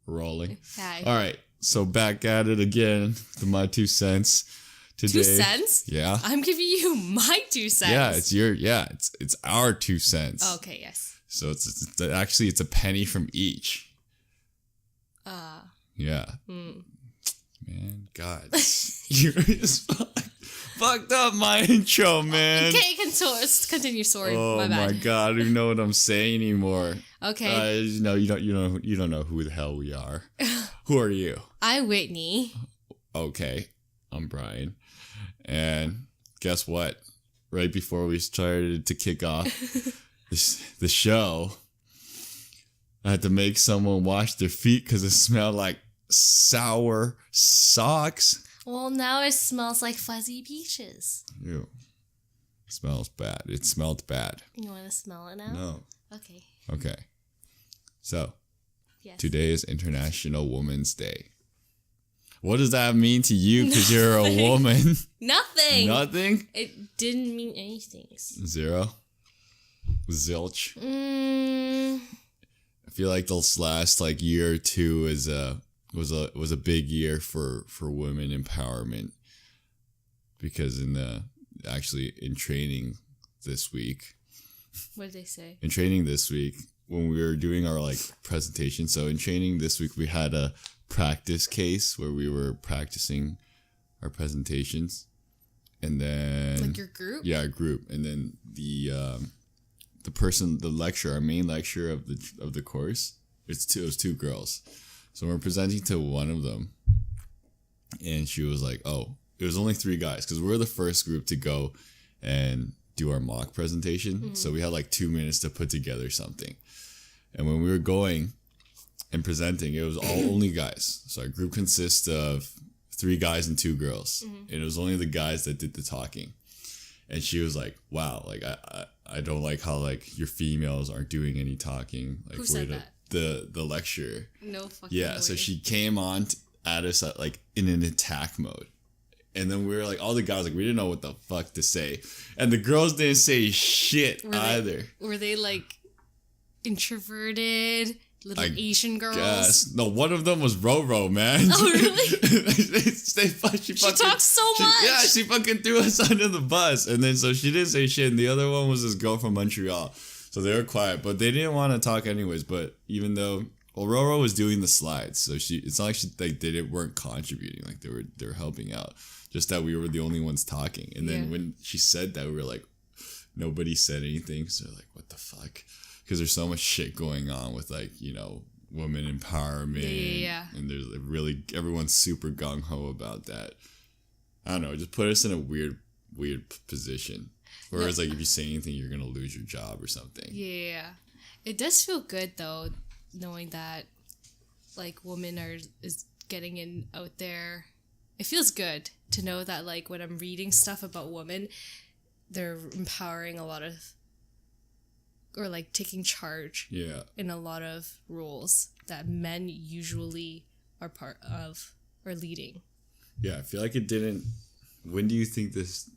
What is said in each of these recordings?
Rolling. Hi. All right. So back at it again with my 2 cents today. 2 cents? Yeah. I'm giving you my 2 cents. Yeah, it's our 2 cents. Oh, okay, yes. So it's actually it's a penny from each. Yeah. Man, God. You just fucked up my intro, man. Okay, continue. Sorry, Oh my bad. my God, I don't even know what I'm saying anymore. Okay. You don't know who the hell we are. Who are you? I'm Whitney. Okay, I'm Brian. And guess what? Right before we started to kick off the show, I had to make someone wash their feet because it smelled like sour socks. Well, now it smells like fuzzy peaches. Ew. Smells bad. It smelled bad. You want to smell it now? No. Okay. So, Yes. today is International Women's Day. What does that mean to you because you're a woman? Nothing. Nothing? It didn't mean anything. 0? Zilch? Mm, I feel like this last year or two was a big year for women empowerment, because in training this week. what did they say? In training this week, when we were doing our presentation, so in training this week we had a practice case where we were practicing our presentations, and then Your group? Yeah, our group, and then the lecturer, our main lecturer of the course, it was 2 girls. So we're presenting to one of them, and she was like, "Oh, it was only 3 guys because we're the first group to go and do our mock presentation. Mm-hmm. So we had 2 minutes to put together something. And when we were going and presenting, it was all only guys. So our group consists of 3 guys and 2 girls, and it was only the guys that did the talking. And she was like, "Wow, I don't like how your females aren't doing any talking." Who said that? The lecturer. No fucking Yeah, way. so she came on at us in an attack mode. And then we were all the guys, we didn't know what the fuck to say. And the girls didn't say shit either. Were they introverted little Asian girls? Yes. No, one of them was Roro, man. Oh, really? She talks so much. Yeah, she fucking threw us under the bus. And then so she didn't say shit. And the other one was this girl from Montreal. So they were quiet, but they didn't want to talk anyways. But even though, Roro was doing the slides, so it's not like they weren't contributing, they were helping out. Just that we were the only ones talking. And then when she said that, we were like, nobody said anything. So what the fuck? Because there's so much shit going on with women empowerment. Yeah. And there's everyone's super gung ho about that. I don't know. It just put us in a weird position. Whereas if you say anything, you're gonna lose your job or something. Yeah, it does feel good though, knowing that women is getting in out there. It feels good to know that when I'm reading stuff about women, they're empowering a lot of, or taking charge. Yeah. In a lot of roles that men usually are part of or leading. Yeah, I feel like it didn't. When do you think this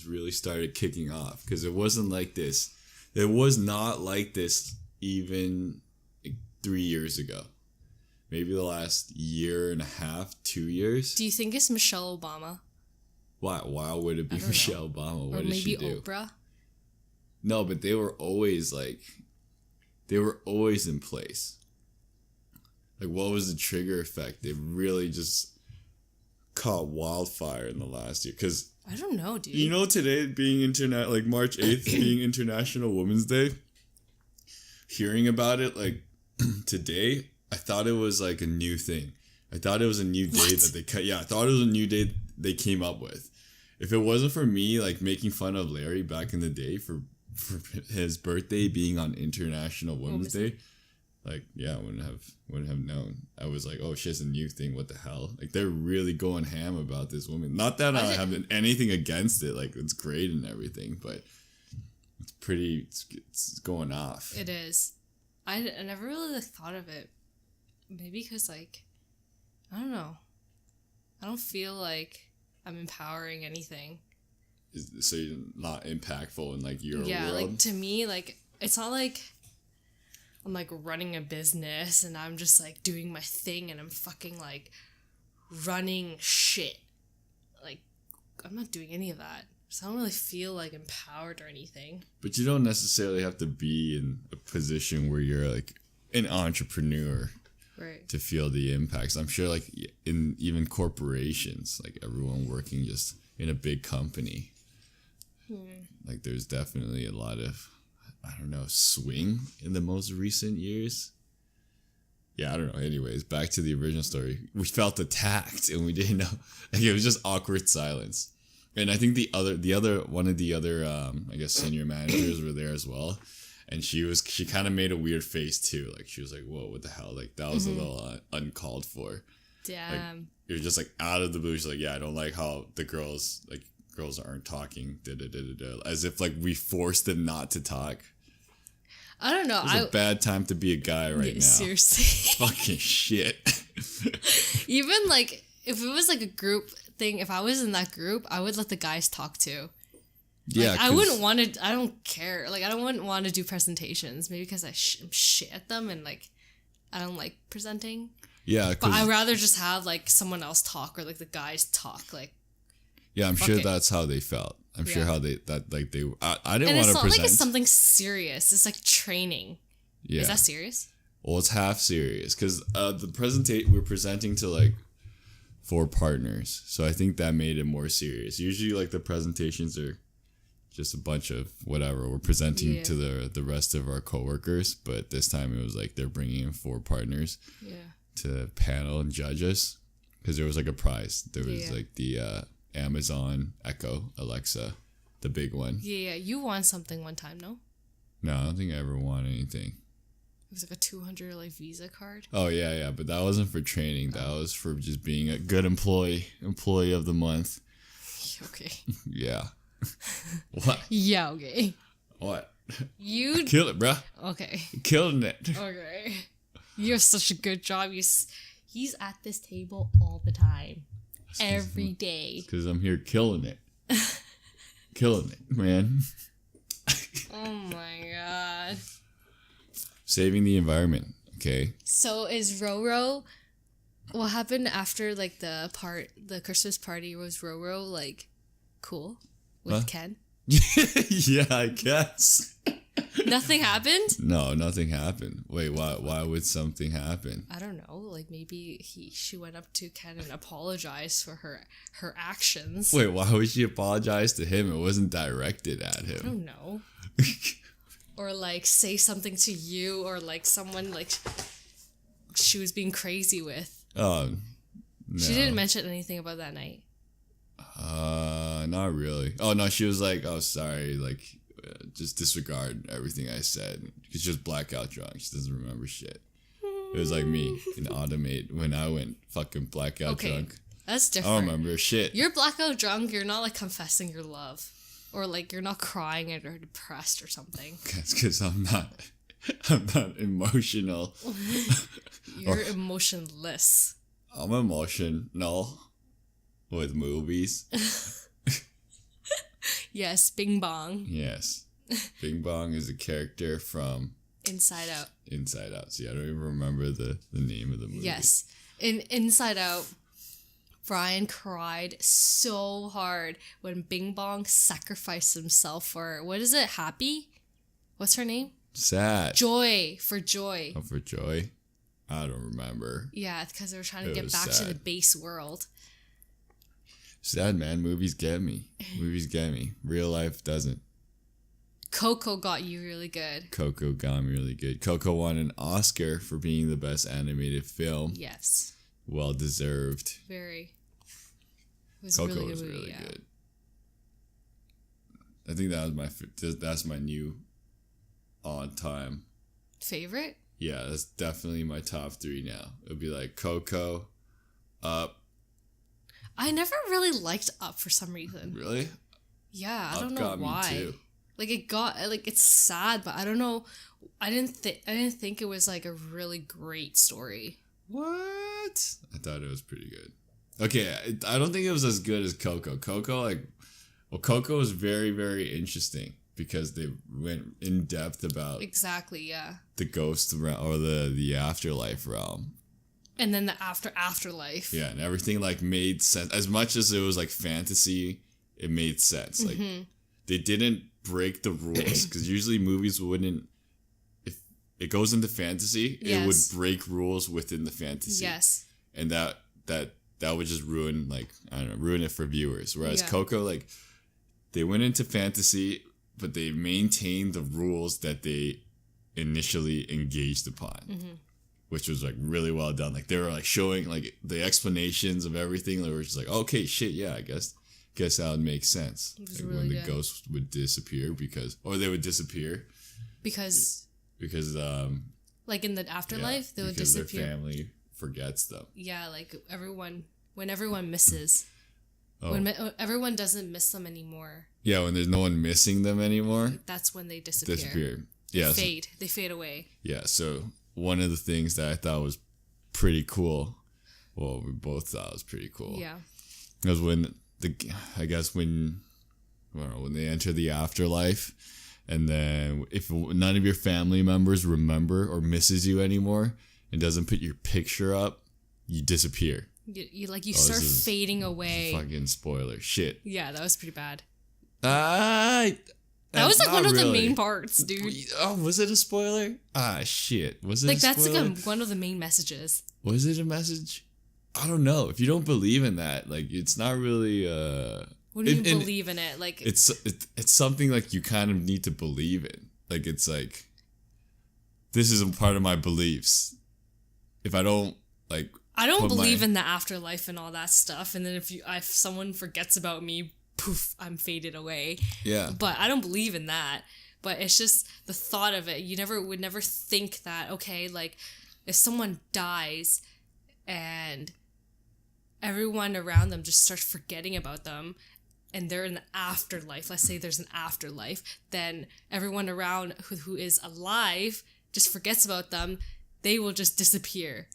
really started kicking off? Because it wasn't like this. It was not like this even 3 years ago. Maybe the last year and a half, 2 years. Do you think it's Michelle Obama? Why would it be Michelle Obama? What did she do? Or maybe Oprah? No, but they were always in place. What was the trigger effect? They really just caught wildfire in the last year. Because I don't know, dude. You know, today being March 8th being International Women's Day, hearing about it today, I thought it was a new thing. I thought it was a new day that they cut. Yeah, I thought it was a new day they came up with. If it wasn't for me making fun of Larry back in the day for his birthday being on International Women's Day, I wouldn't have known. I was oh shit, it's a new thing. What the hell? They're really going ham about this woman. Not that I have anything against it. It's great and everything, but it's pretty. It's going off. It is. I never really thought of it. Maybe because I don't know. I don't feel like I'm empowering anything. So you're not impactful in your world? Yeah, to me, it's not I'm like running a business and I'm just like doing my thing and I'm fucking like running shit. Like, I'm not doing any of that. So I don't really feel like empowered or anything. But you don't necessarily have to be in a position where you're like an entrepreneur. Right. To feel the impacts. I'm sure like in even corporations, like everyone working just in a big company. Like there's definitely a lot of, I don't know, swing in the most recent years. Yeah, I don't know. Anyways, back to the original story. We felt attacked and we didn't know. Like it was just awkward silence. And I think one of the other I guess senior managers were there as well. And she kind of made a weird face too. Like she was like, "Whoa, what the hell?" Like that was a little uncalled for. Damn. Like, it was just like out of the blue. She's like, "Yeah, I don't like how the girls aren't talking." As if like we forced them not to talk. I don't know. It's a bad time to be a guy right now. Seriously. Fucking shit. Even like if it was like a group thing, if I was in that group, I would let the guys talk too. Yeah, like, I wouldn't want to. I don't care. Like I wouldn't want to do presentations. Maybe because I'm shit at them and like I don't like presenting. Yeah, but I'd rather just have like someone else talk or like the guys talk. Like yeah, I'm sure that's how they felt. I'm sure how I didn't want to present. And it's not like it's something serious. It's like training. Yeah, is that serious? Well, it's half serious because the we're presenting to like 4 partners, so I think that made it more serious. Usually, like the presentations are just a bunch of whatever. We're presenting to the rest of our coworkers, but this time it was like they're bringing in 4 partners to panel and judge us because there was like a prize. There was like the Amazon Echo Alexa, the big one. Yeah, you won something one time, no? No, I don't think I ever won anything. It was like a $200 like Visa card. Oh yeah, but that wasn't for training. That was for just being a good employee of the month. Okay. Yeah. What? Yeah, okay. What? You kill it, bruh. Okay. Killing it. Okay. You have such a good job. He's at this table all the time. Every day. Because I'm here killing it. Killing it, man. Oh my god. Saving the environment, okay? So is Roro... What happened after like the Christmas party? Was Roro like cool with Ken? Yeah, I guess. Nothing happened? No, nothing happened. Wait, why would something happen? I don't know. Like maybe she went up to Ken and apologized for her actions. Wait, why would she apologize to him? It wasn't directed at him. I don't know. Or like say something to you or like someone like she was being crazy with. No. She didn't mention anything about that night. Not really. Oh no, she was like, "Oh, sorry, like, just disregard everything I said." Because she was blackout drunk. She doesn't remember shit. It was like me in Automate when I went fucking blackout drunk. That's different. I don't remember shit. You're blackout drunk. You're not like confessing your love, or like you're not crying or depressed or something. That's because I'm not emotional. You're emotionless. I'm emotional with movies. Yes, Bing Bong. Yes. Bing Bong is a character from Inside Out. Inside Out. See, I don't even remember the name of the movie. Yes. In Inside Out, Brian cried so hard when Bing Bong sacrificed himself for, what is it, Happy? What's her name? Sad. Joy. For Joy. Oh, for Joy? I don't remember. Yeah, because they were trying to get back to the base world. Sad, man. Movies get me. Movies get me. Real life doesn't. Coco got you really good. Coco got me really good. Coco won an Oscar for being the best animated film. Yes. Well deserved. Very. It was Coco really good was movie, really good. I think that's my new on time favorite. Yeah, that's definitely my top 3 now. It would be like Coco, Up. I never really liked Up for some reason. Really? Yeah, I Up don't know got why. Me too. Like it's sad, but I don't know. I didn't think it was like a really great story. What? I thought it was pretty good. Okay, I don't think it was as good as Coco. Coco was very, very interesting because they went in depth about exactly, yeah. the ghost realm or the afterlife realm. And then the afterlife. Yeah, and everything like made sense. As much as it was like fantasy, it made sense. Like they didn't break the rules because usually movies wouldn't. If it goes into fantasy, it would break rules within the fantasy. Yes. And that would just ruin ruin it for viewers. Whereas Coco, like, they went into fantasy, but they maintained the rules that they initially engaged upon, which was like really well done. Like they were like showing like the explanations of everything. They were just like, okay, shit, yeah, I guess that would make sense. Like really when the ghosts would disappear they would disappear because like in the afterlife they would disappear. Their family forgets them. Yeah, like when everyone misses. When everyone doesn't miss them anymore. Yeah, when there's no one missing them anymore. That's when they disappear. Yeah. They fade away. Yeah, so one of the things that I thought was pretty cool, well, we both thought was pretty cool. Yeah. Was when when they enter the afterlife, and then if none of your family members remember or misses you anymore and doesn't put your picture up, you disappear. You start fading away. Fucking spoiler shit. Yeah, that was pretty bad. That was like one of the main parts, dude. Oh, was it a spoiler? Shit. Was it like a spoiler? That's like one of the main messages. Was it a message? I don't know. If you don't believe in that, like, it's not really what do you believe in it? Like it's something like you kind of need to believe in. Like it's like this is a part of my beliefs. If I don't like I don't believe in the afterlife and all that stuff, and then if someone forgets about me, poof, I'm faded away. Yeah. But I don't believe in that. But it's just the thought of it. You would never think that, okay, like if someone dies and everyone around them just starts forgetting about them and they're in the afterlife, let's say there's an afterlife, then everyone around who is alive just forgets about them, they will just disappear.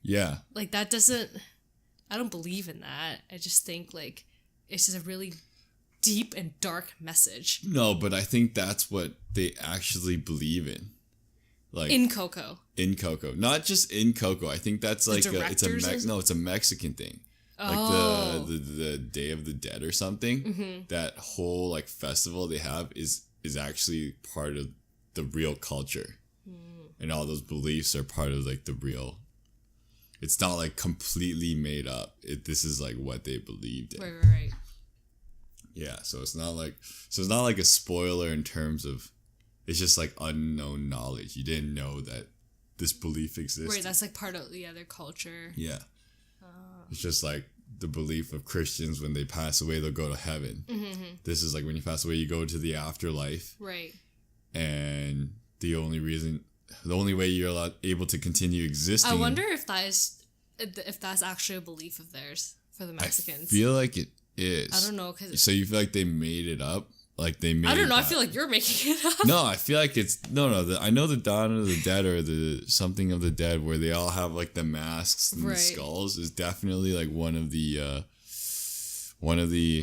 Yeah. Like that I don't believe in that. I just think like it's just a really deep and dark message. No, but I think that's what they actually believe in. Like in Coco. Not just in Coco. I think that's like it's a Mexican thing. Oh. Like the Day of the Dead or something. Mm-hmm. That whole like festival they have is actually part of the real culture. Mm. And all those beliefs are part of like the real. It's not like completely made up. This is like what they believed in. Right. Yeah, so it's not like a spoiler in terms of it's just like unknown knowledge. You didn't know that this belief exists. Right, that's like part of their culture. Yeah. It's just like the belief of Christians when they pass away, they'll go to heaven. Mm-hmm. This is like when you pass away, you go to the afterlife. Right. And the only way you're able to continue existing. I wonder if that's actually a belief of theirs for the Mexicans. I feel like it is. I don't know. So you feel like they made it up? Like they made. I don't know. I feel like you're making it up. No, I feel like it's no. I know the Dawn of the Dead or the something of the Dead where they all have like the masks and the skulls is definitely like one of the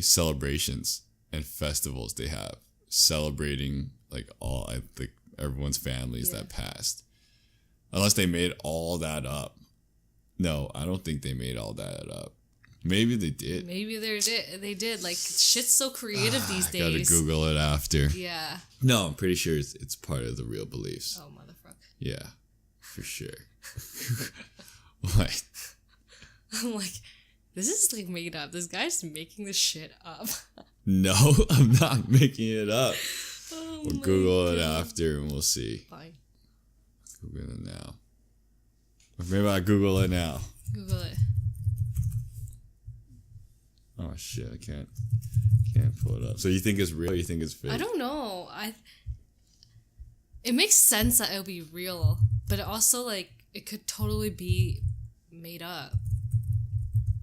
celebrations and festivals they have celebrating like all everyone's families that passed. Unless they made all that up. No, I don't think they made all that up. Maybe they did. Maybe they did. Like, shit's so creative these days. I gotta Google it after. Yeah. No, I'm pretty sure it's part of the real beliefs. Oh, motherfucker. Yeah, for sure. What? I'm like, this is like made up. This guy's making this shit up. No, I'm not making it up. Oh, we'll Google it after and we'll see. Fine. Google it now. Or maybe I Google it now. Google it. Oh shit! I can't pull it up. So you think it's real? Or you think it's fake? I don't know. It makes sense that it'll be real, but it also like it could totally be made up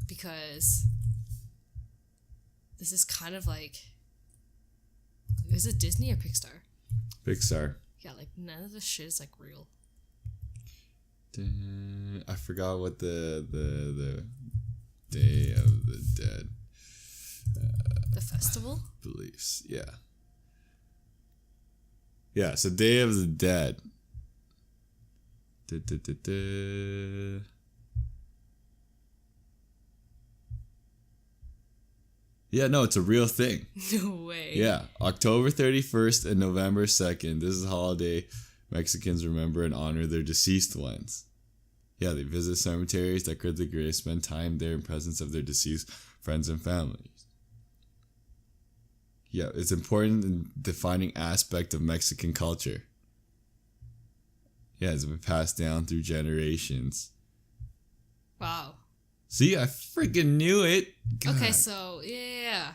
because this is kind of like, is it Disney or Pixar? Pixar. Yeah, like none of this shit is like real. I forgot what the Day of the Dead. The festival? Beliefs, yeah. Yeah, so Day of the Dead. Da-da-da-da. Yeah, no, it's a real thing. No way. Yeah, October 31st and November 2nd. This is a holiday Mexicans remember and honor their deceased ones. Yeah, they visit cemeteries, decorate the graves, spend time there in presence of their deceased friends and families. Yeah, it's important in defining aspect of Mexican culture. Yeah, it's been passed down through generations. Wow. See, I freaking knew it. God. Okay, so yeah.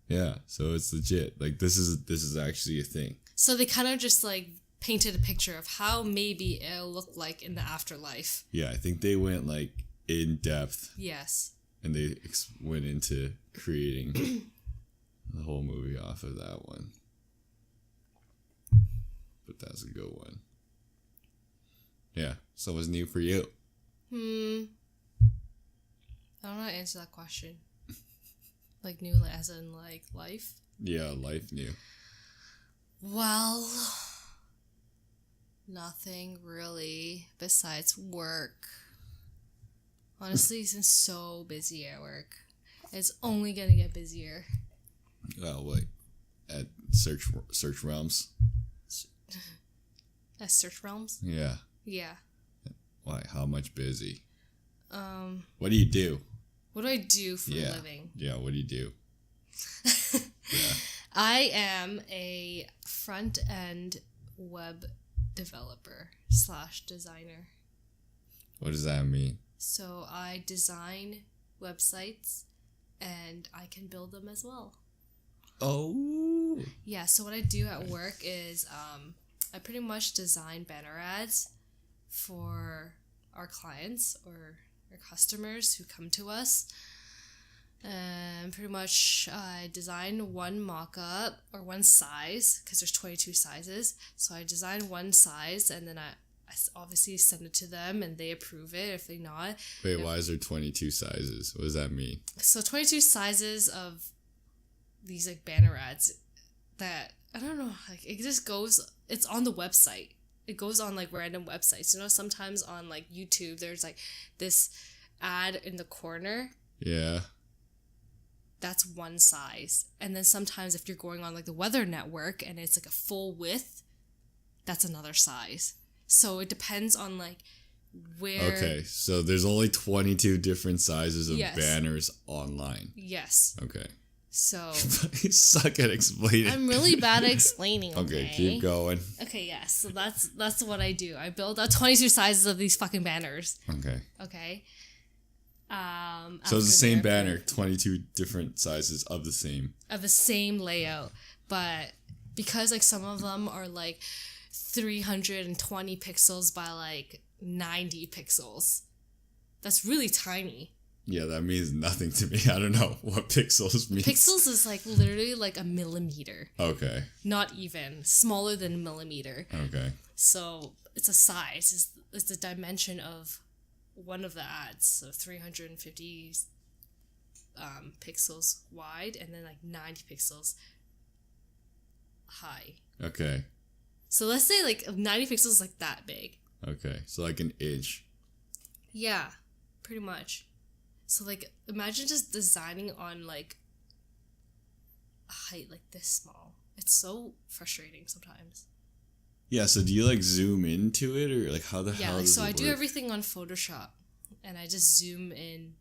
Yeah, so it's legit. Like this is actually a thing. So they kind of just like painted a picture of how maybe it'll look like in the afterlife. Yeah, I think they went like in depth. Yes. And they went into creating the whole movie off of that one. But that's a good one. Yeah, so what's new for you? I don't know how to answer that question. Like new as in like life? Yeah, life new. Well, nothing really besides work. Honestly, it's been so busy at work. It's only gonna get busier. Oh, wait. At Search Realms? At Search Realms? Yeah. Yeah. Why? How much busy? What do you do? What do I do for a living? Yeah, what do you do? Yeah. I am a front-end web developer / designer. What does that mean? So I design websites and I can build them as well. Oh. Yeah, so what I do at work is I pretty much design banner ads for our clients or our customers who come to us. And pretty much I design one mock-up or one size because there's 22 sizes. So I design one size and then I obviously send it to them and they approve it. If they not, Wait, why is there 22 sizes? What does that mean? So 22 sizes of these like banner ads that I don't know, like it just goes, it's on the website. It goes on like random websites. You know, sometimes on like YouTube there's like this ad in the corner. Yeah. That's one size. And then sometimes if you're going on like the Weather Network and it's like a full width, that's another size. So it depends on like where. Okay, so there's only 22 different sizes of Yes. banners online. Yes. Okay. So You suck at explaining. I'm really bad at explaining. Okay, keep going. Okay, yes. So that's what I do. I build out 22 sizes of these fucking banners. Okay. Okay. So it's the same banner, 22 different sizes of the same layout, but because like some of them are like 320 pixels by like 90 pixels, that's really tiny. Yeah, that means nothing to me. I don't know what pixels means. Pixels is like literally like a millimeter. Okay. Not even smaller than a millimeter. Okay. So it's a size. It's the dimension of one of the ads. So 350 pixels wide and then like 90 pixels high. Okay. So let's say like 90 pixels is like that big. Okay. So like an inch. Yeah, pretty much. So like imagine just designing on like a height like this small. It's so frustrating sometimes. Yeah, so do you like zoom into it or like how the hell Yeah, does so it I work? do everything on Photoshop and I just zoom in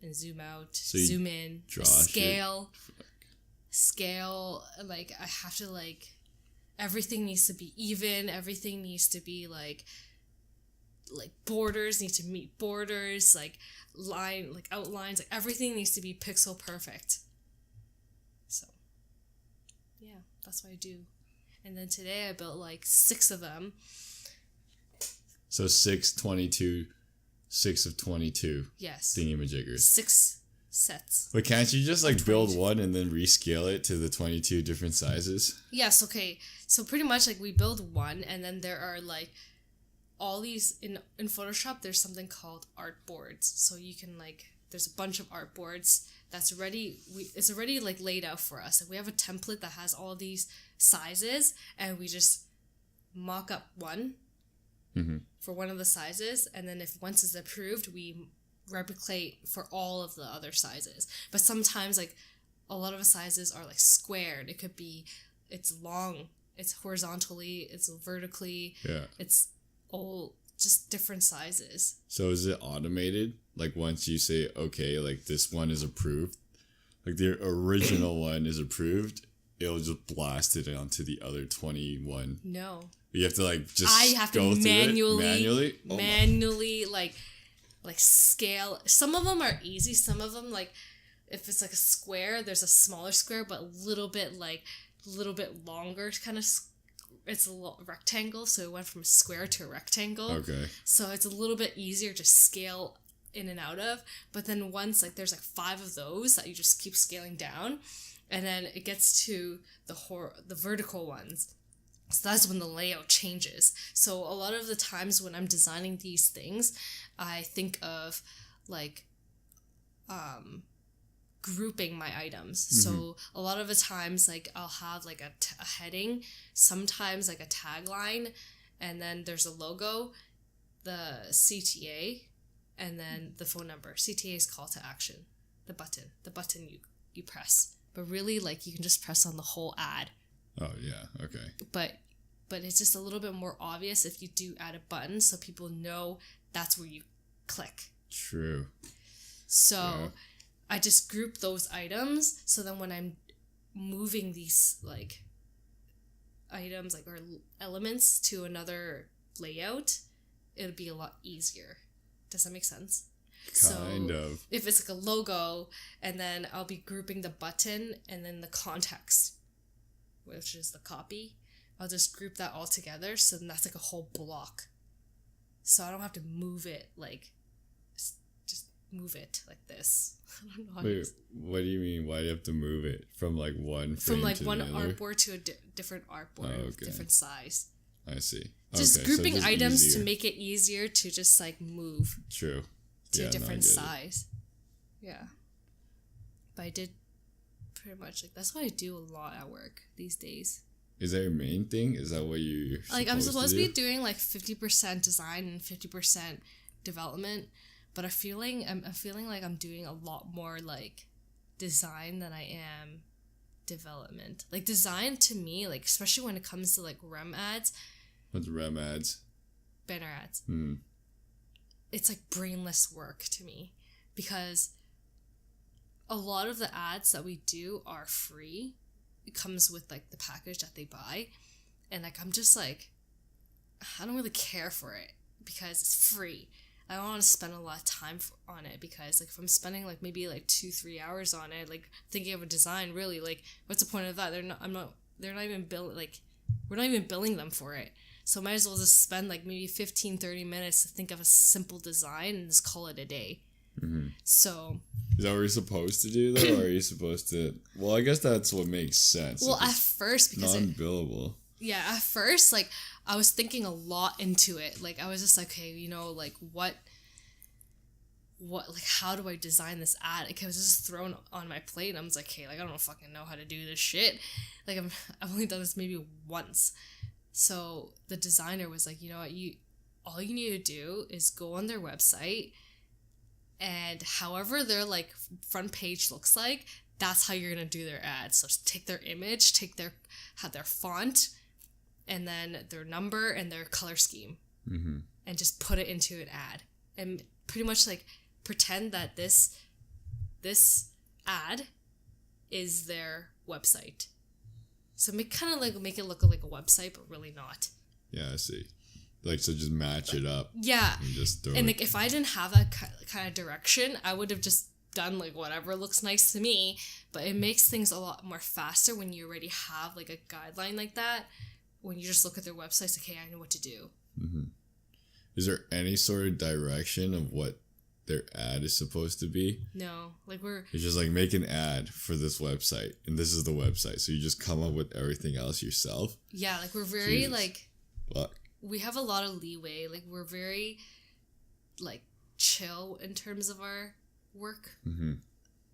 and zoom out, So you zoom in, draw scale, like I have to like, everything needs to be even, everything needs to be like borders need to meet borders, like line, like outlines, like everything needs to be pixel perfect. So, yeah, that's what I do. And then today I built like 6 of them. So 6 of 22 Yes. thingy-majiggers. 6 sets. But can't you just like build one and then rescale it to the 22 different sizes? Yes, okay. So pretty much like we build one and then there are like all these in Photoshop there's something called art boards. So you can like there's a bunch of art boards that's ready. It's already like laid out for us. Like we have a template that has all these sizes, and we just mock up one for one of the sizes, and then if once it's approved, we replicate for all of the other sizes. But sometimes like a lot of the sizes are like squared. It could be it's long, it's horizontally, it's vertically. Yeah. It's all just different sizes. So is it automated? Like once you say, okay, like this one is approved, like the original one is approved, it'll just blast it onto the other 21. No. You have to like just I have to manually like scale. Some of them are easy. Some of them, like if it's like a square, there's a smaller square, but a little bit longer kind of. It's a rectangle, so it went from a square to a rectangle. Okay. So it's a little bit easier to scale in and out of. But then once like there's like 5 of those that you just keep scaling down, and then it gets to the vertical ones. So that's when the layout changes. So a lot of the times when I'm designing these things, I think of like grouping my items. So a lot of the times like I'll have like a heading, sometimes like a tagline, and then there's a logo, the CTA, and then the phone number. CTA is call to action, the button you press. But really, like, you can just press on the whole ad. Oh, yeah. Okay. But it's just a little bit more obvious if you do add a button so people know that's where you click. True. So yeah. I just group those items so then when I'm moving these, like, items, like, or elements to another layout, it'll be a lot easier. Does that make sense? Kind of. If it's like a logo, and then I'll be grouping the button and then the context, which is the copy. I'll just group that all together, so then that's like a whole block. So I don't have to move it like, just move it like this. I don't know how Wait, what do you mean? Why do you have to move it from like one frame from like to one another? artboard to a different artboard, okay. different size. I see. Just okay, grouping so just items easier. to make it easier to just like move. True. To a different no, size. Yeah. But I did pretty much, like, that's what I do a lot at work these days. Is that your main thing? Is that what you're like, I'm supposed to do? be doing like 50% design and 50% development, but I'm feeling like I'm doing a lot more like design than I am development. Like design to me, like especially when it comes to like REM ads. What's REM ads? Banner ads. Hmm. It's like brainless work to me because a lot of the ads that we do are free. It comes with like the package that they buy, and like I'm just like, I don't really care for it because it's free. I don't want to spend a lot of time on it because like if I'm spending like maybe like 2-3 hours on it, like thinking of a design, really, like what's the point of that? They're not even we're not even billing them for it. So might as well just spend like maybe 15-30 minutes to think of a simple design and just call it a day. Mm-hmm. So is that what you're supposed to do though? Or are you supposed to? Well, I guess that's what makes sense. Well, at first because non-billable. Yeah, at first like I was thinking a lot into it. Like I was just like, hey, like what like how do I design this ad? Like it was just thrown on my plate and I was like, hey, like I don't fucking know how to do this shit. Like I've only done this maybe once. So the designer was like, you know what, all you need to do is go on their website, and however their like front page looks like, that's how you're gonna do their ads. So just take their image, have their font, and then their number and their color scheme, and just put it into an ad, and pretty much like pretend that this ad is their website. So make it look like a website, but really not. Yeah, I see. Like, so just match it up. Yeah. And just throw and it. like if I didn't have that kind of direction, I would have just done like whatever looks nice to me. But it makes things a lot more faster when you already have like a guideline like that. When you just look at their websites, like, hey, I know what to do. Mm-hmm. Is there any sort of direction of what their ad is supposed to be? No, like it's just like make an ad for this website, and this is the website. So you just come up with everything else yourself. Yeah, like we're very Jesus. like. Fuck. We have a lot of leeway. Like we're very, like chill in terms of our work,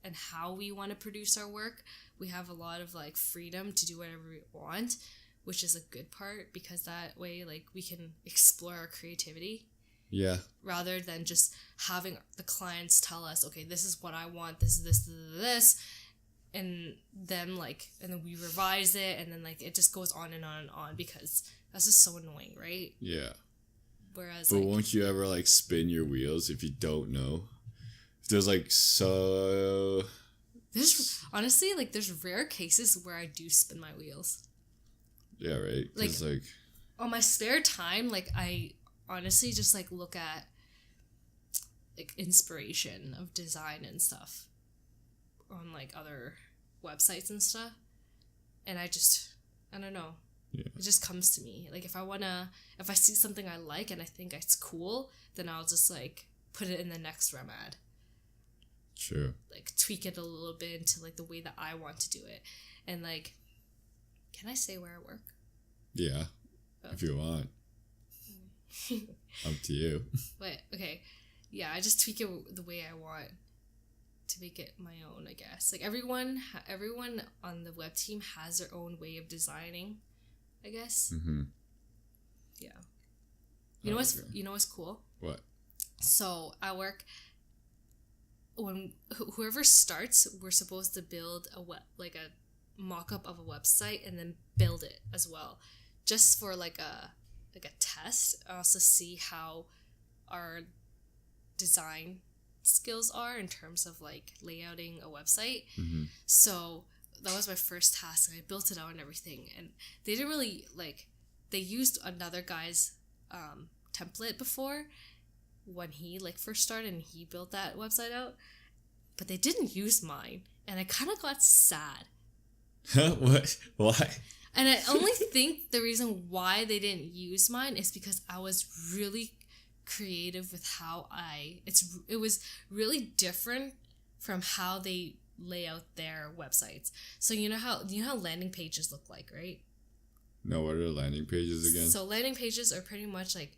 and how we want to produce our work. We have a lot of like freedom to do whatever we want, which is a good part, because that way like we can explore our creativity. Yeah. Rather than just having the clients tell us, okay, this is what I want, this, this, and then we revise it, and then like it just goes on and on and on, because that's just so annoying, right? Yeah. Whereas, but won't you ever like spin your wheels if you don't know? If there's like there's honestly like there's rare cases where I do spin my wheels. Yeah, right. Like on my spare time, like I honestly just like look at like inspiration of design and stuff on like other websites and stuff, and I don't know. Yeah. It just comes to me. Like if I see something I like and I think it's cool, then I'll just like put it in the next rem ad. True. Like tweak it a little bit into like the way that I want to do it. And like, can I say where I work? Yeah. Oh. If you want. Up to you. But okay. Yeah, I just tweak it the way I want to make it my own, I guess. Like everyone on the web team has their own way of designing, I guess. Mm-hmm. Yeah. You know what's cool? What? So at work, when whoever starts, we're supposed to build a mock-up of a website and then build it as well, just for like a test. Also see how our design skills are in terms of like layouting a website. Mm-hmm. So that was my first task, and I built it out and everything, and they didn't really like, they used another guy's template before when he like first started and he built that website out, but they didn't use mine, and I kind of got sad. What? Why? And I only think the reason why they didn't use mine is because I was really creative with how it was really different from how they lay out their websites. So you know how landing pages look like, right? No, what are landing pages again? So landing pages are pretty much like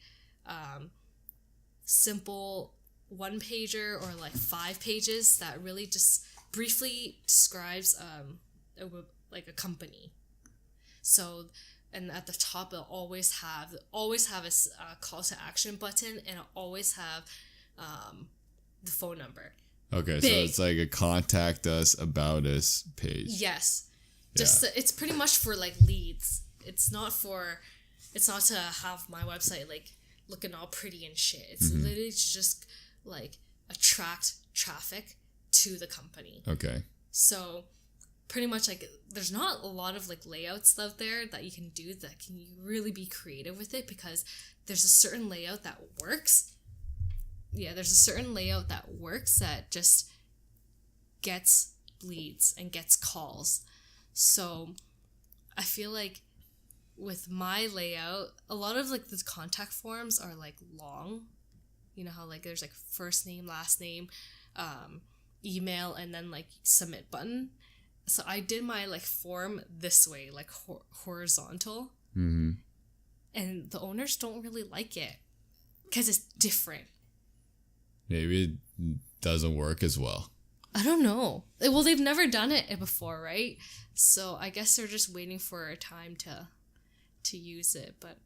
simple one pager or like 5 pages that really just briefly describes a company. So, and at the top it'll always have a call to action button, and it'll always have the phone number. Okay, Big. So it's like a contact us, about us page. Yes. Yeah. It's pretty much for like leads. It's not to have my website like looking all pretty and shit. It's literally to just like attract traffic to the company. Okay. So pretty much like there's not a lot of like layouts out there that you can do that can really be creative with it, because there's a certain layout that works. Yeah, there's a certain layout that works that just gets leads and gets calls. So I feel like with my layout, a lot of like the contact forms are like long. You know how like there's like first name, last name, email, and then like submit button. So I did my like form this way, like horizontal. Mm-hmm. And the owners don't really like it because it's different. Maybe it doesn't work as well. I don't know. Well, they've never done it before, right? So I guess they're just waiting for a time to use it. But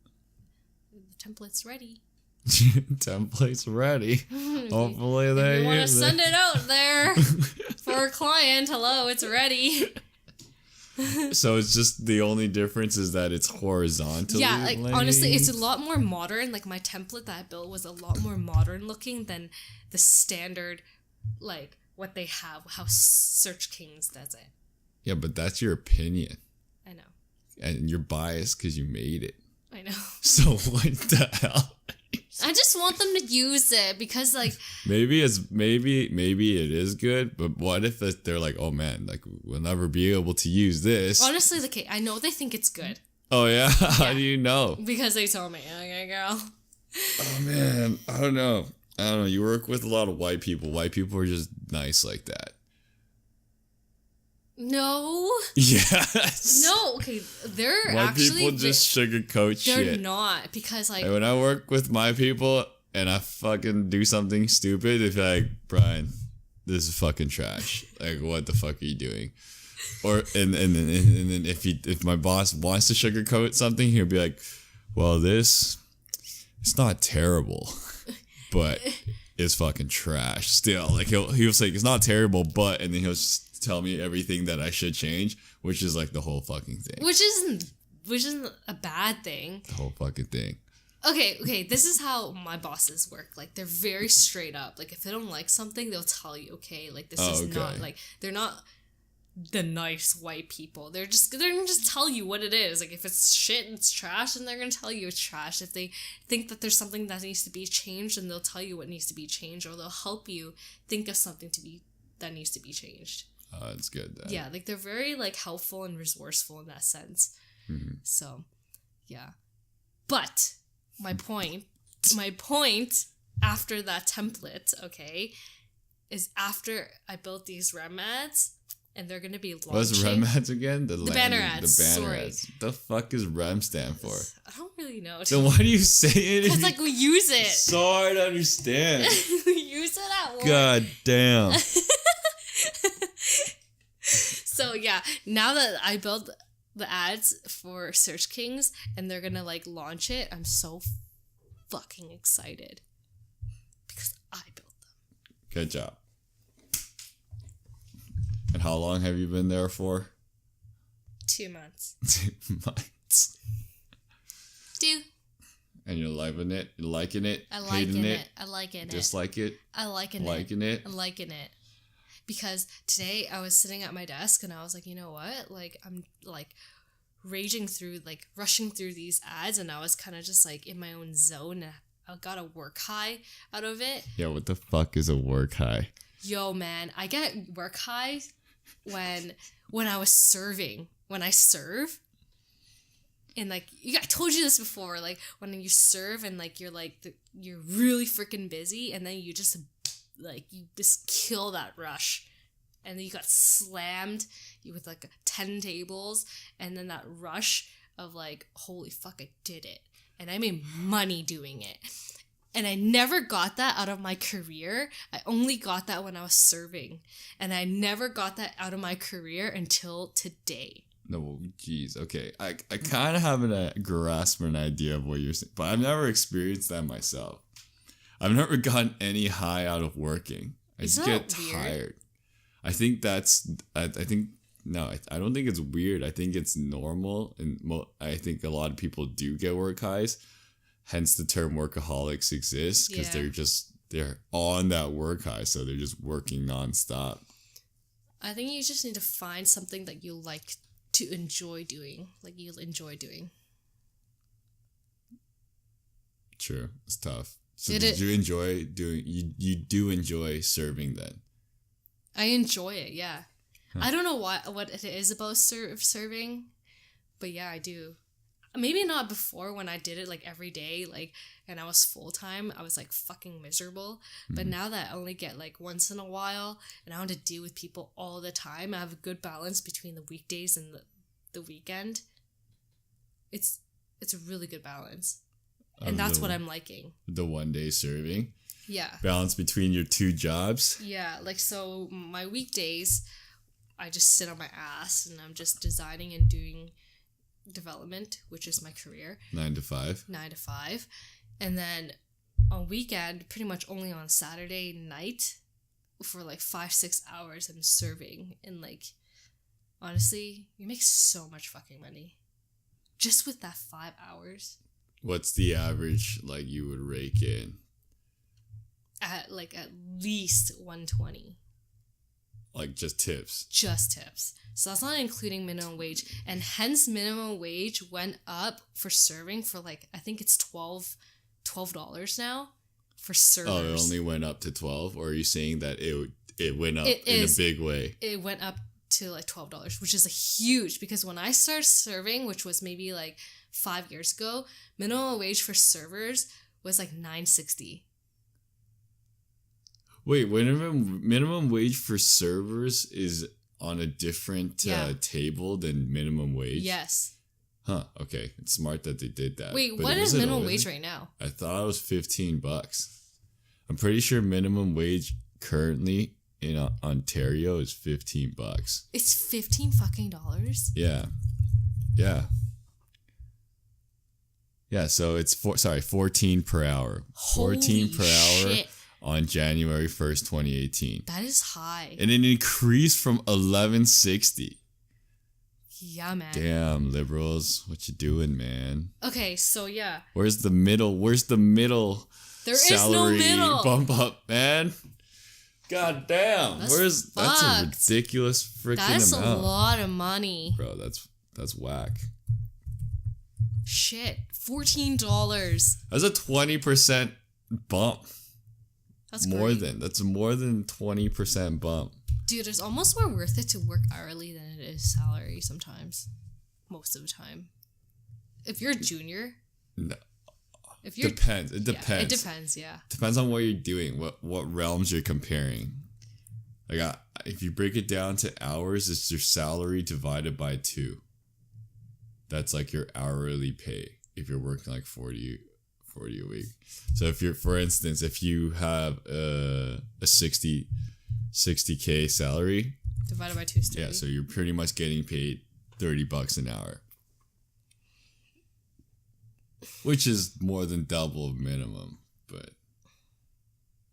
the template's ready. Template's ready. Hopefully they you want to use send it out there for a client. Hello, it's ready. So it's just the only difference is that it's horizontally. Yeah, like laid. honestly, it's a lot more modern. Like my template that I built was a lot more modern looking than the standard, like what they have, how Search Kings does it. Yeah, but that's your opinion. I know. And you're biased because you made it. I know. So what the hell? I just want them to use it because, like, maybe it is good, but what if they're like, oh man, like we'll never be able to use this? Honestly, okay, I know they think it's good. Oh yeah, how do you know? Because they told me, okay, girl. Oh man, I don't know. You work with a lot of white people. White people are just nice like that. No. Yes. No. Okay, they're white actually people just sugarcoat shit. They're not, because like when I work with my people and I fucking do something stupid, they feel like, Brian, this is fucking trash. Like, what the fuck are you doing? Or and then if my boss wants to sugarcoat something, he'll be like, well, it's not terrible, but it's fucking trash still. Like he'll say it's not terrible, but, and then he'll just tell me everything that I should change, which is like the whole fucking thing. Which isn't a bad thing. The whole fucking thing. Okay, this is how my bosses work. Like, they're very straight up. Like, if they don't like something, they'll tell you, okay, like, this is not, like, they're not the nice white people. They're gonna just tell you what it is. Like, if it's shit and it's trash, then they're gonna tell you it's trash. If they think that there's something that needs to be changed, then they'll tell you what needs to be changed, or they'll help you think of something that needs to be changed. Oh, that's good then. Yeah, like, they're very, like, helpful and resourceful in that sense. Mm-hmm. So, yeah. But my point after that template, okay, is after I built these REM ads, and they're going to be launching. What's REM ads again? The banner ads. The banner ads. The fuck is REM stand for? I don't really know. Then why do you say it? Because, like, we use it. It's so hard to understand. We use it at work. God damn. So, yeah, now that I built the ads for Search Kings and they're gonna like launch it, I'm so fucking excited because I built them. Good job. And how long have you been there for? 2 months. 2 months. And you're loving it? You're liking it? I liking it. I liking it. Dislike it? I liking it. Liking it? I liking it. Because today I was sitting at my desk and I was like, you know what? Like, I'm like rushing through these ads, and I was kind of just like in my own zone. I got a work high out of it. Yeah, what the fuck is a work high? Yo, man, I get work high when I was serving. When I serve. And like, I told you this before, like when you serve and like you're really freaking busy, and then you just kill that rush, and then you got slammed with like 10 tables, and then that rush of like, holy fuck, I did it, and I made money doing it. And I never got that out of my career. I only got that when I was serving, and I never got that out of my career until today. No, geez, okay. I kind of have a grasp or an idea of what you're saying, but I've never experienced that myself. I've never gotten any high out of working. I just get tired. I think I don't think it's weird. I think it's normal. And I think a lot of people do get work highs. Hence the term workaholics exists, because they're on that work high. So they're just working nonstop. I think you just need to find something that you like to enjoy doing. Like you'll enjoy doing. True. It's tough. So did you enjoy doing, you do enjoy serving then? I enjoy it, yeah. Huh. I don't know what it is about serving, but yeah, I do. Maybe not before when I did it like every day, like, and I was full-time, I was like fucking miserable. Mm-hmm. But now that I only get like once in a while and I want to deal with people all the time, I have a good balance between the weekdays and the weekend. It's a really good balance. And that's what I'm liking. The one day serving? Yeah. Balance between your two jobs? Yeah. Like, so my weekdays, I just sit on my ass and I'm just designing and doing development, which is my career. 9 to 5. 9 to 5. And then on weekend, pretty much only on Saturday night, for like 5-6 hours, I'm serving. And like, honestly, you make so much fucking money. Just with that 5 hours. What's the average, like, you would rake in? At least 120. Like, just tips? Just tips. So that's not including minimum wage. And hence, minimum wage went up for serving for, like, I think it's $12 now for servers. Oh, it only went up to 12? Or are you saying that it went up in a big way? It went up to, like, $12, which is a huge, because when I started serving, which was maybe, like, 5 years ago, minimum wage for servers was like $9.60. Wait, minimum wage for servers is on a different table than minimum wage? Yes. Huh, okay. It's smart that they did that. Wait, but what is minimum wage right now? I thought it was $15. I'm pretty sure minimum wage currently in Ontario is $15. It's $15 fucking dollars. Yeah. Yeah. Yeah, so it's 14 per hour. 14 Holy per hour shit. on January 1st, 2018. That is high. And it increased from $11.60. Yeah, man. Damn, liberals, what you doing, man? Okay, so yeah. Where's the middle? There is salary no middle. bump up, man? God damn. That's a ridiculous freaking amount. That's a lot of money. Bro, that's whack. Shit. $14. That's a 20% bump. That's more great. That's more than 20% bump. Dude, it's almost more worth it to work hourly than it is salary sometimes. Most of the time. If you're a junior. No. If you're, depends. It depends. Yeah, it depends, yeah. Depends on what you're doing, what realms you're comparing. Like, if you break it down to hours, it's your salary divided by 2. That's like your hourly pay if you're working like 40 a week. So if you're, for instance, if you have a 60K salary divided by 2 is 30. Yeah, so you're pretty much getting paid $30 an hour, which is more than double minimum. But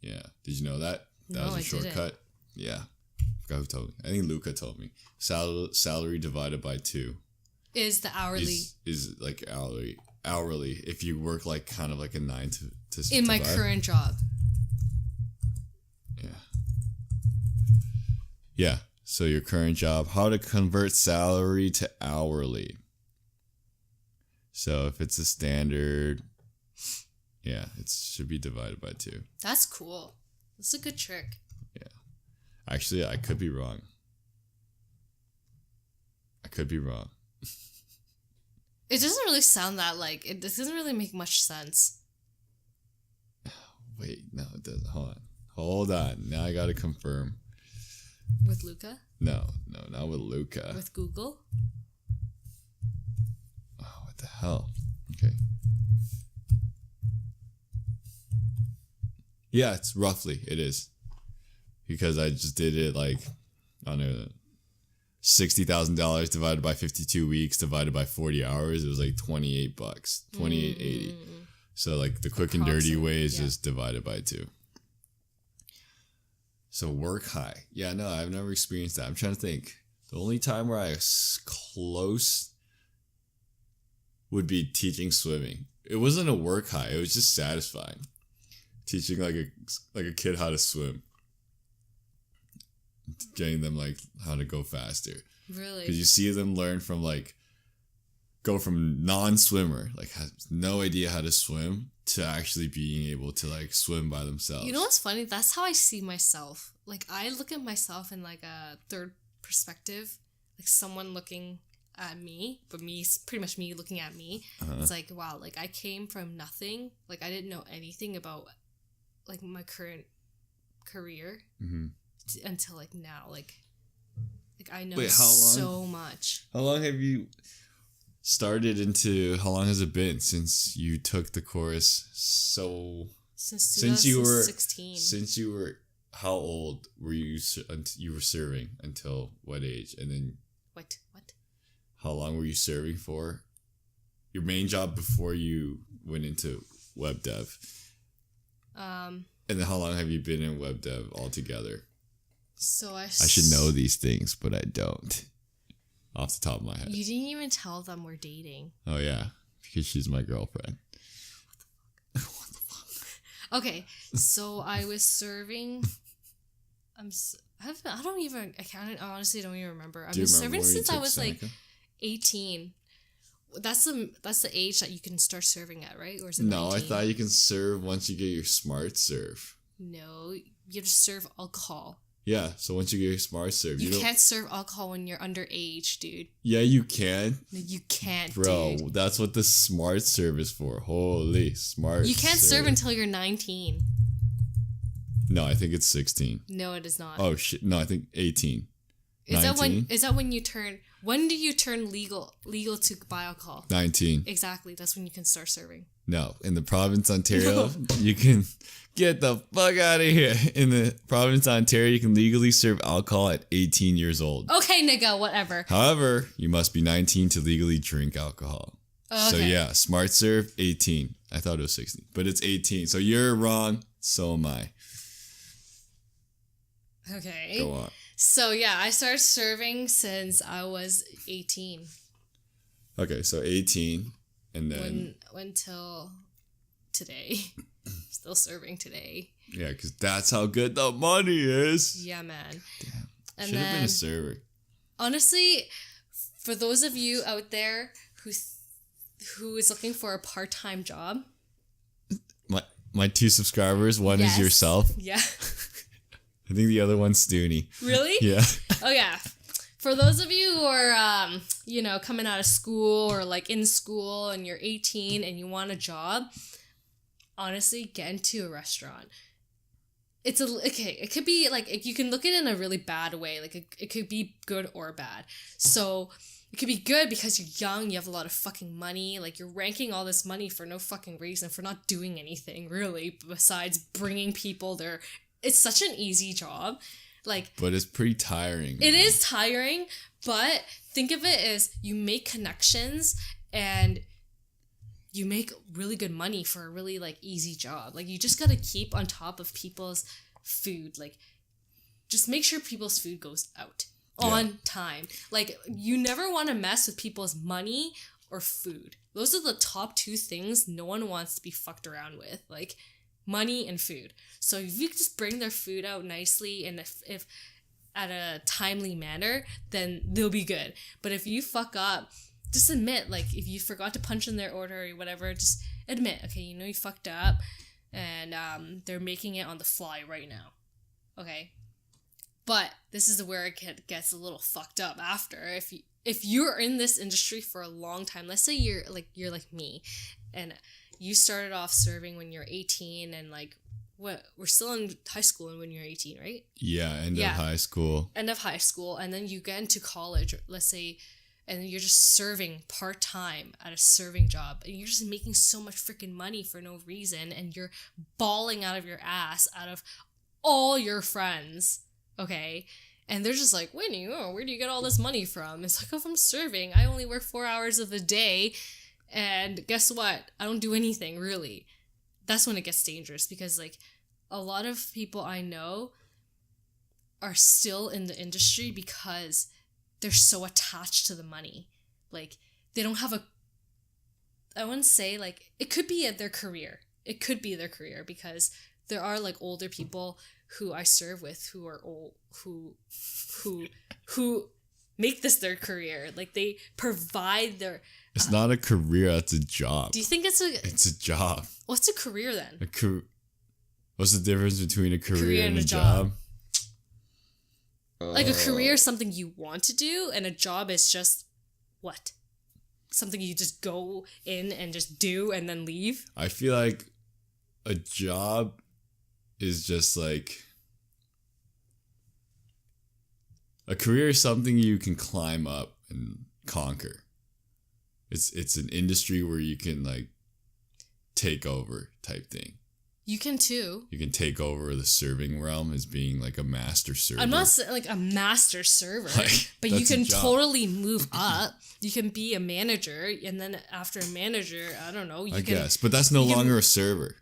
yeah, did you know that was a shortcut? Didn't. Yeah, I forgot who told me. I think Luca told me. Salary divided by 2 is the hourly is like hourly if you work like kind of like a 9 to in my current job. Yeah. So your current job, how to convert salary to hourly. So if it's a standard, yeah, it should be divided by 2. That's cool. That's a good trick. Yeah. Actually, I could be wrong. It doesn't really sound that it doesn't really make much sense. Wait, no, it doesn't. Hold on. Now I gotta confirm. With Luca? No, not with Luca. With Google? Oh, what the hell? Okay. Yeah, it is. Because I just did it I don't know, $60,000 divided by 52 weeks divided by 40 hours. It was like $28, $28.80. So the quick and dirty way is just divided by 2. So work high. Yeah, no, I've never experienced that. I'm trying to think. The only time where I was close would be teaching swimming. It wasn't a work high. It was just satisfying. Teaching like a kid how to swim. Getting them how to go faster. Really? Because you see them learn from go from non-swimmer, has no idea how to swim, to actually being able to swim by themselves. You know what's funny? That's how I see myself. I look at myself in a third perspective, someone looking at me, but pretty much me looking at me. Uh-huh. It's wow, I came from nothing. I didn't know anything about my current career until now. I know so much. How long have you started into? How long has it been since you took the course? Since 2016. Since you were, how old were you serving until what age? And then what? How long were you serving for? Your main job before you went into web dev. And then how long have you been in web dev altogether? So I should know these things, but I don't. Off the top of my head. You didn't even tell them we're dating. Oh yeah, because she's my girlfriend. What the fuck? Okay, so I was serving. I honestly don't even remember. I've been serving since I was Seneca? 18. That's the age that you can start serving at, right? Or is it No, 19? I thought you can serve once you get your smart serve. No, you have to serve alcohol. Yeah, so once you get your smart serve, you can't serve alcohol when you're underage, dude. Yeah, you can. No, you can't, bro. Dude. That's what the smart serve is for. Holy smart. You can't serve until you're 19. No, I think it's 16. No, it is not. Oh shit! No, I think 18. Is 19? Is that when you turn? When do you turn legal to buy alcohol? 19. Exactly. That's when you can start serving. No, in the province of Ontario, you can get the fuck out of here. In the province of Ontario, you can legally serve alcohol at 18 years old. Okay, nigga, whatever. However, you must be 19 to legally drink alcohol. Okay. So yeah, smart serve, 18. I thought it was 16, but it's 18. So you're wrong. So am I. Okay. Go on. So yeah, I started serving since I was 18. Okay, so 18, and then... When till today. Still serving today. Yeah, because that's how good the money is. Yeah, man. Damn. And Should have been a server. Honestly, for those of you out there who is looking for a part-time job. My 2 subscribers, one is yourself. Yeah. I think the other one's Stoonie. Really? Yeah. Oh, yeah. For those of you who are, coming out of school or like in school and you're 18 and you want a job, honestly, get into a restaurant. It could be like, you can look at it in a really bad way. Like it could be good or bad. So it could be good because you're young, you have a lot of fucking money, like you're ranking all this money for no fucking reason, for not doing anything really besides bringing people there. It's such an easy job. But it's pretty tiring. It is tiring, but think of it as you make connections and you make really good money for a really easy job. You just gotta keep on top of people's food. Just make sure people's food goes out on time. You never want to mess with people's money or food. Those are the top 2 things no one wants to be fucked around with. Money and food. So if you just bring their food out nicely and if at a timely manner, then they'll be good. But if you fuck up, just admit, if you forgot to punch in their order or whatever, just admit, okay, you fucked up and they're making it on the fly right now. Okay? But this is where it gets a little fucked up after. If you're in this industry for a long time, let's say you're like me and you started off serving when you're 18 and we're still in high school when you're 18, right? Yeah, end of high school. End of high school. And then you get into college, let's say, and you're just serving part-time at a serving job. And you're just making so much freaking money for no reason. And you're bawling out of your ass out of all your friends, okay? And they're just like, Winnie, where do you get all this money from? It's like, oh, I'm serving. I only work 4 hours of the day. And guess what? I don't do anything, really. That's when it gets dangerous because, a lot of people I know are still in the industry because they're so attached to the money. They don't have I wouldn't say, it could be their career. It could be their career because there are, older people who I serve with who are old, who make this their career. They provide their... It's not a career, it's a job. Do you think it's a job? What's a career then? What's the difference between a career and a job? A career is something you want to do, and a job is just what? Something you just go in and just do and then leave? I feel like a job is just a career is something you can climb up and conquer. It's an industry where you can take over type thing. You can too. You can take over the serving realm as being a master server. I'm not saying a master server, but you can totally move up. You can be a manager, and then after a manager, I don't know. I guess, but that's no longer a server.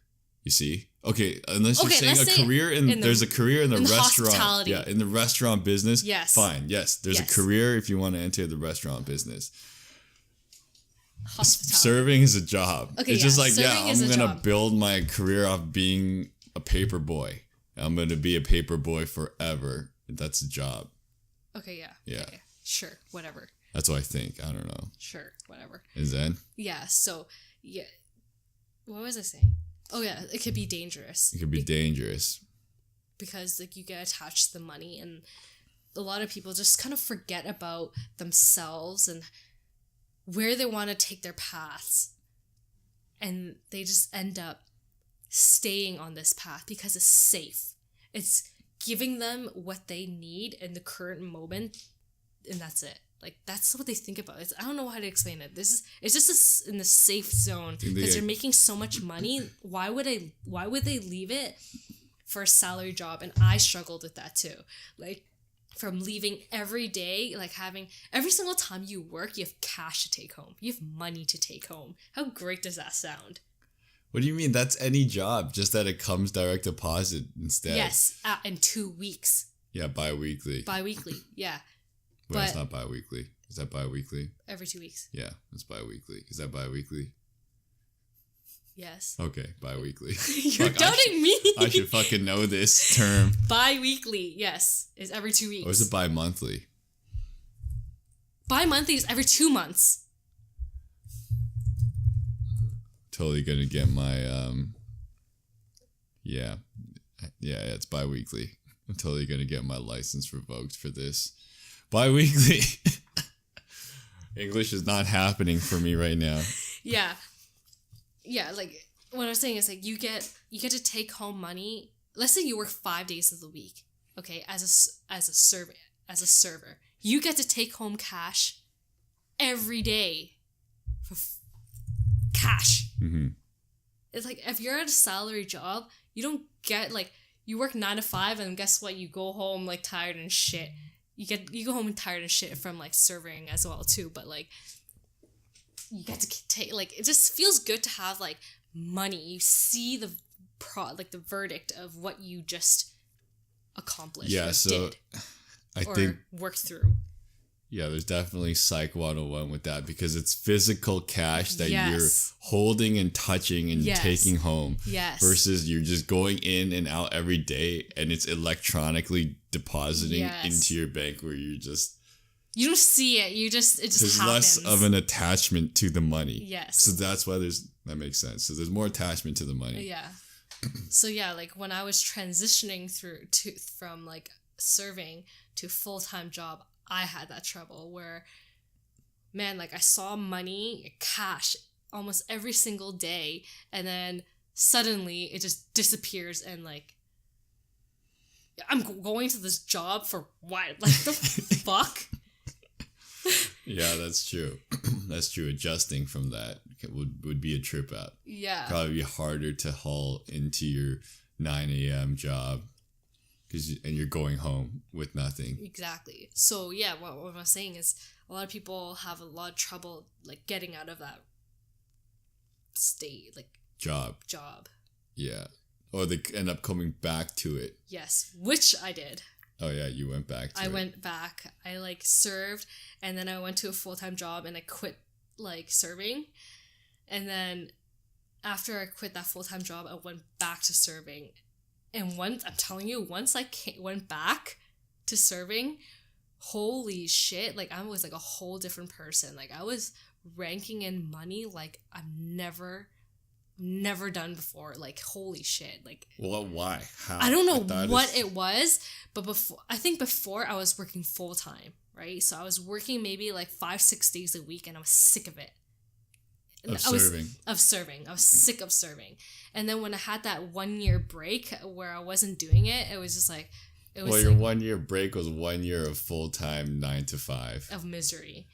You see? Okay, unless you're saying a career there's a career in the restaurant. Hospitality. Yeah, in the restaurant business. Yes. Fine. Yes, there's a career if you want to enter the restaurant business. Hospitality. Serving is a job. Okay, it's just I'm going to build my career off being a paper boy. I'm going to be a paper boy forever. That's a job. Okay, yeah. Yeah. Okay, sure, whatever. That's what I think. I don't know. Sure, whatever. Is that? Yeah, so, yeah. What was I saying? Oh, yeah, it could be dangerous. It could be dangerous. Because, you get attached to the money, and a lot of people just kind of forget about themselves and where they want to take their paths. And they just end up staying on this path because it's safe. It's giving them what they need in the current moment, and that's it. Like, that's what they think about. I don't know how to explain it. It's just in the safe zone because they're making so much money. Why would they leave it for a salary job? And I struggled with that too. Like, from leaving every day, like having every single time you work, you have cash to take home. You have money to take home. How great does that sound? What do you mean? That's any job, just that it comes direct deposit instead. Yes, in 2 weeks. Yeah, bi-weekly. Bi-weekly, yeah. Well, it's not bi-weekly. Is that bi-weekly? Every 2 weeks. Yeah, it's bi-weekly. Is that bi-weekly? Yes. Okay, bi-weekly. You're doubting me. I should fucking know this term. Bi-weekly, yes, is every 2 weeks. Or is it bi-monthly? Bi-monthly is every 2 months. Totally gonna get my yeah, it's bi-weekly. I'm totally gonna get my license revoked for this. Bi-weekly. English is not happening for me right now. Yeah, like what I was saying is like you get to take home money. Let's say you work 5 days of the week, okay, as a server, you get to take home cash every day for cash. Mm-hmm. It's like if you're at a salary job, you don't get like you work 9 to 5, and guess what? You go home like tired and shit. You go home tired and shit from like serving as well too. But like you get to take like it just feels good to have like money. You see the the verdict of what you just accomplished. Yeah, so did, I think worked through. Yeah, there's definitely Psych 101 with that because it's physical cash that Yes. you're holding and touching and Yes. taking home. Yes. Versus you're just going in and out every day and it's electronically depositing Yes. into your bank where you don't see it. It just there's happens. less of an attachment to the money. Yes. So that's why that makes sense. So there's more attachment to the money. Yeah. So yeah, like when I was transitioning from like serving to full-time job, I had that trouble where, man, like I saw money, cash almost every single day, and then suddenly it just disappears and like, I'm going to this job for what? Like the fuck? Yeah, that's true. That's true. Adjusting from that would be a trip out. Yeah. Probably be harder to haul into your 9 a.m. job and you're going home with nothing. Exactly. So yeah, what I was saying is a lot of people have a lot of trouble like getting out of that state, like Job. Yeah. Or they end up coming back to it. Yes, which I did. Oh yeah, you went back to it. I went back. I like served, and then I went to a full-time job and I quit like serving. And then after I quit that full-time job, I went back to serving. And once I went back to serving, holy shit, like I was like a whole different person. Like I was ranking in money like I've never done before. Like holy shit. Like why? How? I don't know what it was, but before I was working full time, right? So I was working maybe like 5-6 days a week and I was sick of it. I was sick of serving. And then when I had that 1 year break where I wasn't doing it, it was just like your 1 year break was 1 year of full time 9 to 5. Of misery.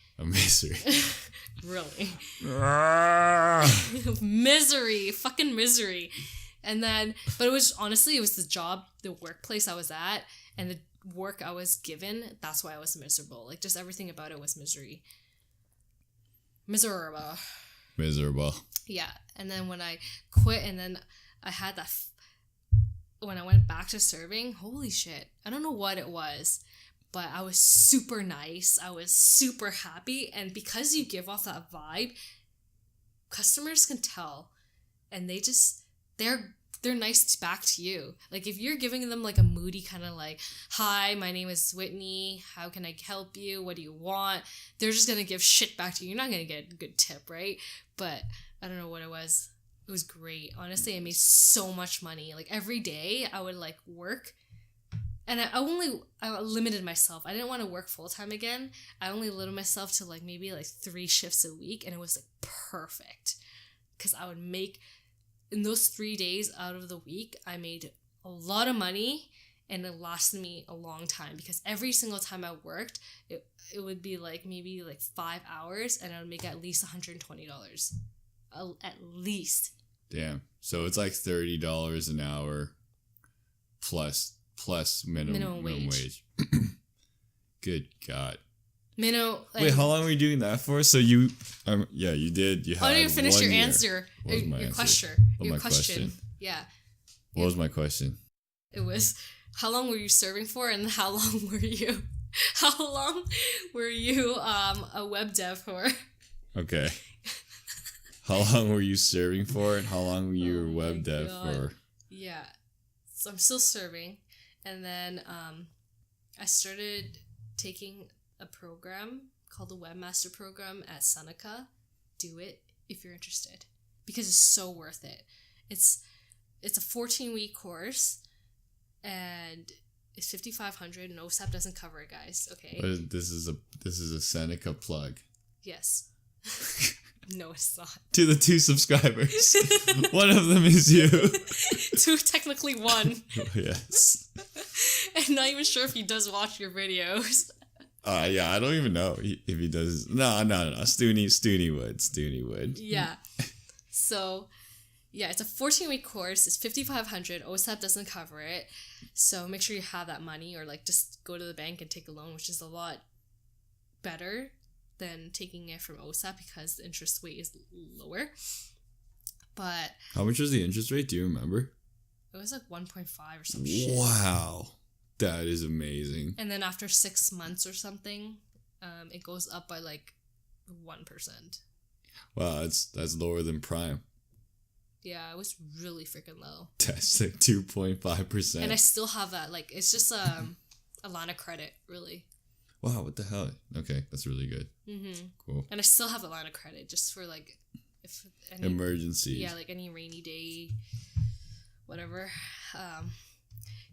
Really. Misery. Fucking misery. And then, but it was the workplace I was at and the work I was given. That's why I was miserable. Like just everything about it was misery. Miserable. Yeah. And then when I quit and then I had that, when I went back to serving, holy shit. I don't know what it was, but I was super nice. I was super happy. And because you give off that vibe, customers can tell. And they're nice back to you. Like if you're giving them like a moody kind of like, hi, my name is Whitney. How can I help you? What do you want? They're just going to give shit back to you. You're not going to get a good tip, right? But I don't know what it was. It was great. Honestly, I made so much money. Like every day I would like work. And I limited myself. I didn't want to work full time again. I only limited myself to like maybe like 3 shifts a week. And it was like perfect. Because I would make, in those 3 days out of the week, I made a lot of money. And it lasted me a long time because every single time I worked, it would be like maybe like 5 hours and I would make at least $120. At least. Damn. So it's like $30 an hour plus minimum wage. Good God. Wait, how long were you doing that for? So you, you did. You had. I didn't finish your year. answer. Your question. Your question. Yeah. What was my question? It was, how long were you serving for, and how long were you a web dev for? Okay. How long were you serving for, and how long were you a web dev for? Yeah. So I'm still serving, and then I started taking a program called the Webmaster Program at Seneca. Do it if you're interested, because it's so worth it. It's a 14-week course, and it's $5,500, and OSAP doesn't cover it, guys. Okay. But this is a Seneca plug. Yes. No, it's not. To the 2 subscribers. One of them is you. 2, technically 1. Oh, yes. I'm not even sure if he does watch your videos. Yeah, I don't even know if he does. No. Stoonie would. Yeah. So, yeah, it's a 14-week course. It's $5,500. OSAP doesn't cover it. So make sure you have that money, or like just go to the bank and take a loan, which is a lot better than taking it from OSAP because the interest rate is lower. But how much was the interest rate? Do you remember? It was like 1.5 or some shit. Wow. That is amazing. And then after 6 months or something, it goes up by like 1%. Wow, that's lower than prime. Yeah, it was really freaking low. That's like 2.5%. And I still have that. Like, it's just a line of credit, really. Wow, what the hell? Okay, that's really good. Mm-hmm. Cool. And I still have a line of credit just for like, if any emergencies. Yeah, like any rainy day, whatever.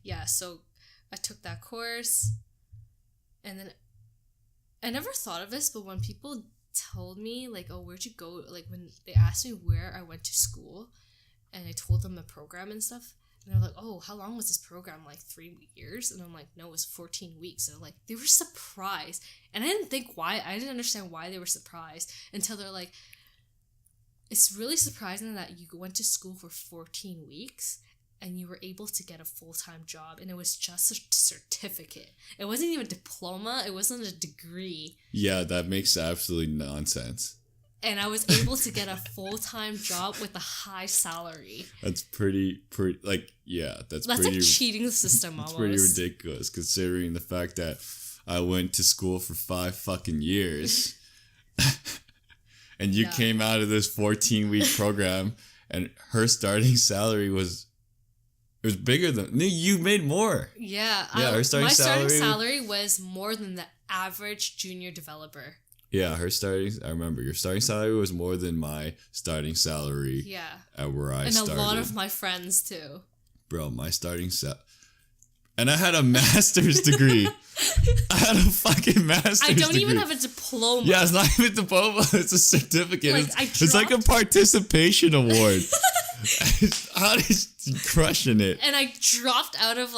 Yeah, so I took that course, and then I never thought of this, but when people told me like, oh, where'd you go? Like when they asked me where I went to school, and I told them the program and stuff, and they're like, oh, how long was this program? Like 3 years? And I'm like, no, it was 14 weeks. And like, they were surprised. And I didn't understand why they were surprised until they're like, it's really surprising that you went to school for 14 weeks and you were able to get a full-time job, and it was just a certificate. It wasn't even a diploma. It wasn't a degree. Yeah, that makes absolutely nonsense. And I was able to get a full-time job with a high salary. That's pretty like, yeah, that's pretty, like cheating the system almost. It's pretty ridiculous considering the fact that I went to school for 5 fucking years. And you came out of this 14-week program, and her starting salary was bigger than... No, you made more. Yeah. Her starting salary... My starting salary was more than the average junior developer. Yeah, I remember your starting salary was more than my starting salary. Yeah. At where I started. And a lot of my friends too. Bro, my starting and I had a master's degree. I had a fucking master's degree. I don't even have a diploma. Yeah, it's not even a diploma. It's a certificate. Like, it's like a participation award. How did you crushing it? And I dropped out of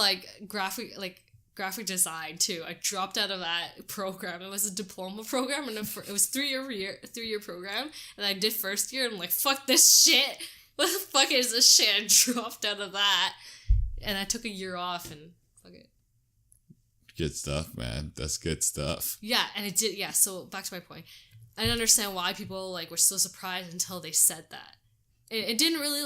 graphic design too. I dropped out of that program. It was a diploma program, and it was 3-year program. And I did first year, and I'm like, fuck this shit. What the fuck is this shit? I dropped out of that, and I took a year off, and fuck it. Good stuff, man. That's good stuff. Yeah, and it did. Yeah. So back to my point. I didn't understand why people were so surprised until they said that. It didn't really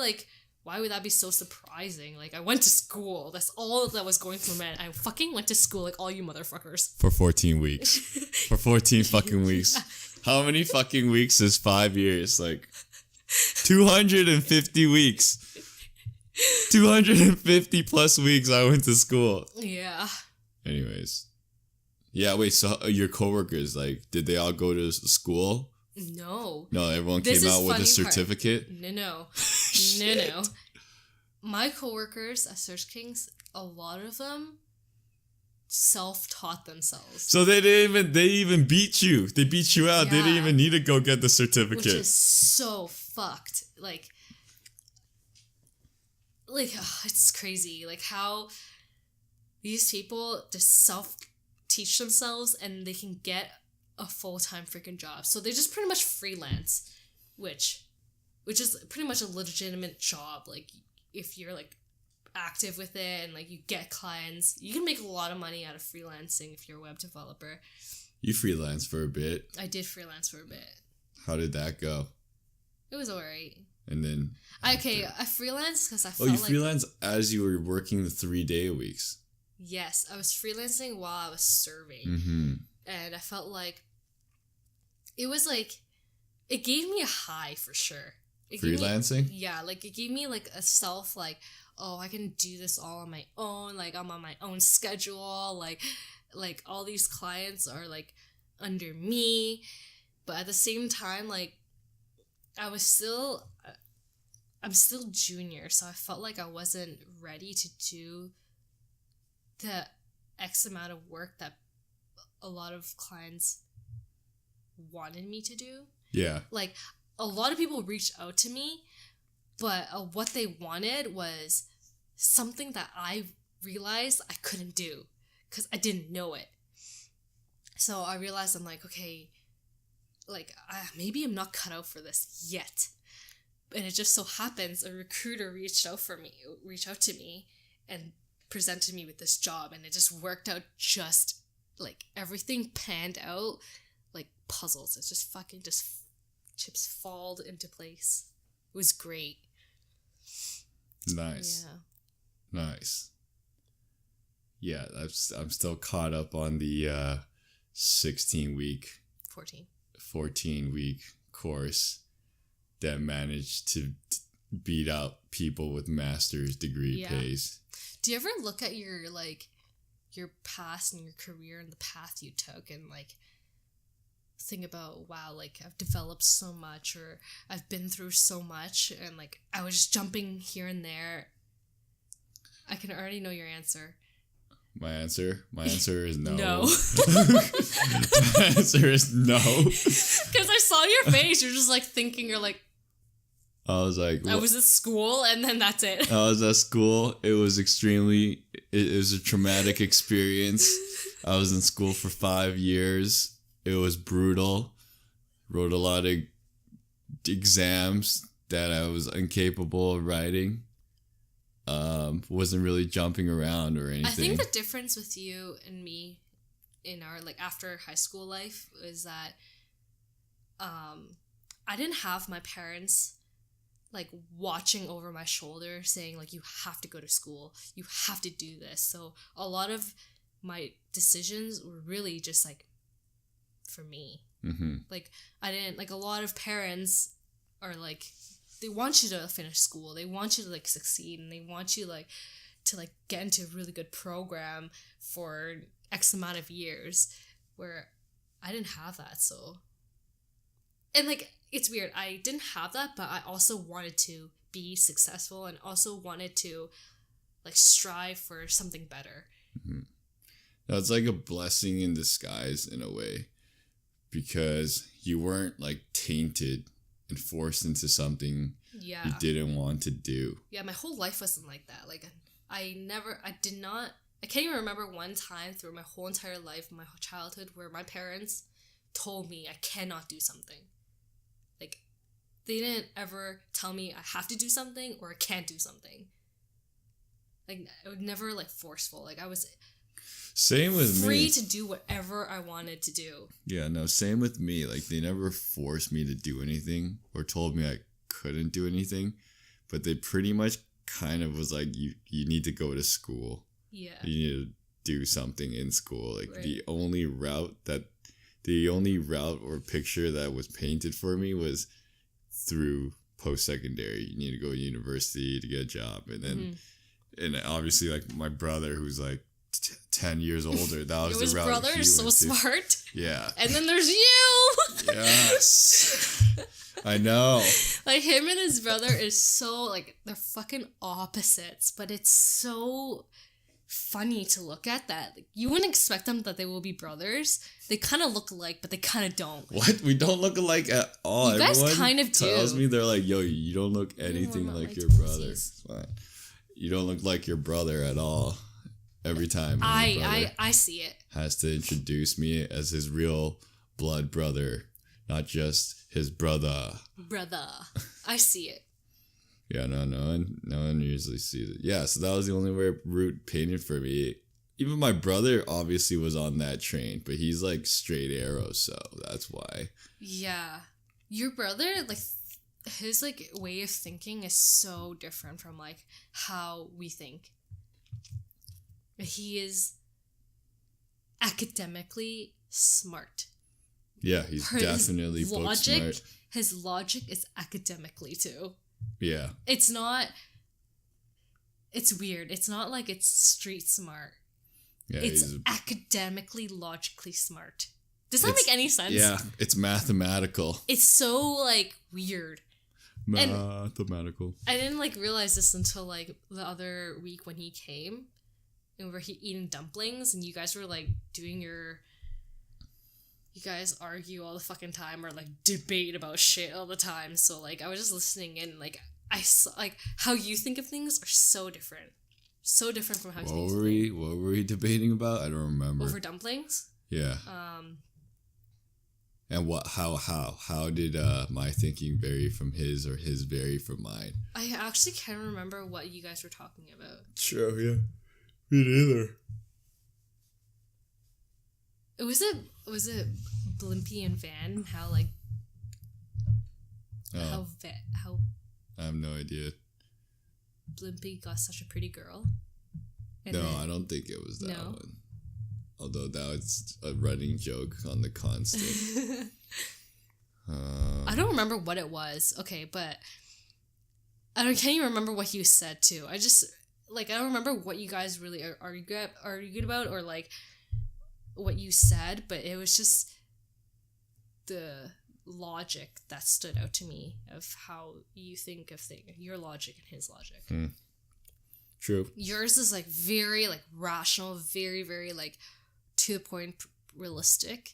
why would that be so surprising? I went to school. That's all that was going through my head. I fucking went to school like all you motherfuckers. For 14 weeks. For 14 fucking weeks. How many fucking weeks is 5 years? 250 weeks. 250 plus weeks I went to school. Yeah. Anyways. Yeah, wait, so your coworkers, did they all go to school? No. No, everyone came out with a certificate? No. My coworkers at Search Kings, a lot of them self-taught themselves. So they even beat you. They beat you out. Yeah. They didn't even need to go get the certificate. Which is so fucked. It's crazy. How these people just self-teach themselves and they can get a full-time freaking job. So they just pretty much freelance, which is pretty much a legitimate job. Like, if you're, like, active with it and, like, you get clients, you can make a lot of money out of freelancing if you're a web developer. You freelanced for a bit. I did freelance for a bit. How did that go? It was alright. And then... I freelanced because I felt like... Oh, you freelanced as you were working the 3-day weeks. Yes, I was freelancing while I was serving. Mm-hmm. And I felt like... It was like... It gave me a high for sure. Freelancing? Like, it gave me, like, a self, like, oh, I can do this all on my own. Like, I'm on my own schedule. Like all these clients are, like, under me. But at the same time, like, I'm still junior, so I felt like I wasn't ready to do the X amount of work that a lot of clients wanted me to do. Yeah. Like, a lot of people reached out to me, but what they wanted was something that I realized I couldn't do because I didn't know it. So I realized, I'm like, okay, like, maybe I'm not cut out for this yet. And it just so happens a recruiter reached out to me and presented me with this job, and it just worked out, just like everything panned out like puzzles. It's just fucking chips fall into place. It was great. Nice. Yeah. Nice. Yeah, I'm still caught up on the 14-week course that managed to beat out people with master's degree pays. Do you ever look at your past and your career and the path you took and, like, think about, wow, like, I've developed so much, or I've been through so much, and, like, I was just jumping here and there? I can already know your answer. My answer is no. No. My answer is no. Because I saw your face. You're just, like, thinking, you're like, I was like... I was at school, and then that's it. I was at school. It was it was a traumatic experience. I was in school for 5 years. It was brutal. Wrote a lot of exams that I was incapable of writing. Wasn't really jumping around or anything. I think the difference with you and me in our, like, after high school life is that I didn't have my parents, like, watching over my shoulder saying, like, you have to go to school, you have to do this. So a lot of my decisions were really just, like, for me. Mm-hmm. Like, I didn't, like, a lot of parents are, like, they want you to finish school, they want you to, like, succeed, and they want you, like, to, like, get into a really good program for X amount of years, where I didn't have that. So, and, like, it's weird, I didn't have that, but I also wanted to be successful and also wanted to, like, strive for something better. Mm-hmm. Now, it's like a blessing in disguise in a way, because you weren't, like, tainted and forced into something you didn't want to do. Yeah, my whole life wasn't like that. Like, I can't even remember one time through my whole entire life, my childhood, where my parents told me I cannot do something. Like, they didn't ever tell me I have to do something or I can't do something. Like, it was never, like, forceful. Like, I was... Same with me. Free to do whatever I wanted to do. Yeah, no, same with me. Like, they never forced me to do anything or told me I couldn't do anything. But they pretty much kind of was like, you need to go to school. Yeah. You need to do something in school. Like, right. the only route or picture that was painted for me was through post-secondary. You need to go to university to get a job. And then, and obviously, like, my brother, who's, like, 10 years older, that was the route. His brother is so smart. Yeah. And then there's you. Yes. I know. Like, him and his brother is so, like, they're fucking opposites, but it's so funny to look at that. Like, you wouldn't expect them that they will be brothers. They kind of look alike, but they kind of don't. What? We don't look alike at all. You guys kind of do. Tells me, they're like, yo, you don't look anything like your brother. You don't look like your brother at all. every time. My brother I see it. has to introduce me as his real blood brother, not just his brother. Brother. I see it. Yeah, no one usually sees it. Yeah, so that was the only route painted for me. Even my brother obviously was on that train, but he's like straight arrow, so that's why. Yeah. Your brother, like, his, like, way of thinking is so different from, like, how we think. He is academically smart. Yeah, he's definitely book smart. His logic is academically, too. Yeah. It's weird. It's not like it's street smart. Yeah, it's academically, logically smart. Does that make any sense? Yeah, it's mathematical. It's so, like, weird. Mathematical. I didn't, like, realize this until, like, the other week when he came. And we're eating dumplings, and you guys were, like, doing your... You guys argue all the fucking time, or, like, debate about shit all the time. So, like, I was just listening in, like, I saw, like, how you think of things are so different. So different from how you think of things. What were we debating about? I don't remember. Over dumplings? Yeah. And how did my thinking vary from his, or his vary from mine? I actually can't remember what you guys were talking about. Sure, yeah. Me neither. Was it Blimpie and Van? How, like... Oh. How... I have no idea. Blimpie got such a pretty girl. No, I don't think it was that one. Although that was a running joke on the constant. I don't remember what it was. Okay, but can't even remember what you said too. I just, like, I don't remember what you guys really argued about, or like what you said, but it was just the logic that stood out to me of how you think of things, your logic and his logic. True. Yours is like very like rational, very, very like to the point, realistic.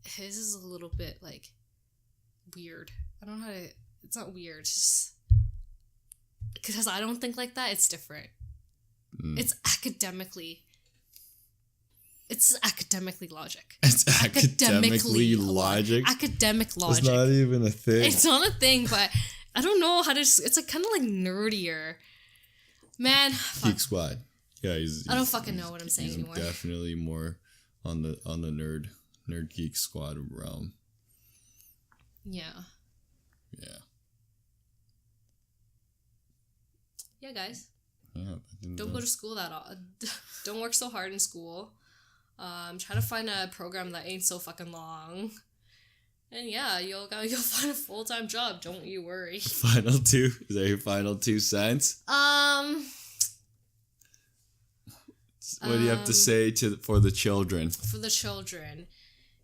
His is a little bit like weird. I don't know how to, it's not weird, it's just because I don't think like that. It's different. It's academically logic. It's academically logic? Academic logic. It's not even a thing. It's not a thing, but I don't know how to... It's like kind of like nerdier. Man. Geek Squad. Yeah, I don't fucking know what I'm saying anymore. Definitely more on the nerd Geek Squad realm. Yeah. Yeah. Yeah, guys. Yeah, don't go to school that often. Don't work so hard in school. Try to find a program that ain't so fucking long. And yeah, you'll find a full-time job. Don't you worry. Final two? Is that your final 2 cents? What do you have to say for the children? For the children,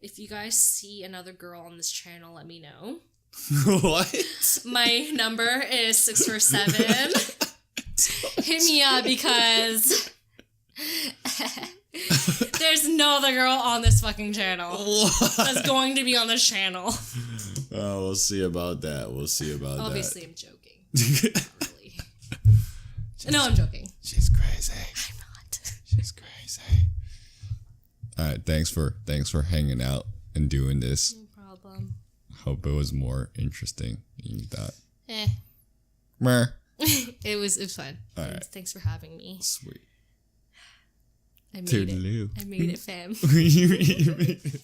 if you guys see another girl on this channel, let me know. What? My number is 647. Hit me up because there's no other girl on this fucking channel. What? That's going to be on this channel. Oh, we'll see about that. Obviously, I'm joking. Not really. No, I'm joking. She's crazy. I'm not. She's crazy. All right, thanks for hanging out and doing this. No problem. Hope it was more interesting than you thought. Meh. It was fun. All right. Thanks for having me. Sweet. I made it, fam. You made it.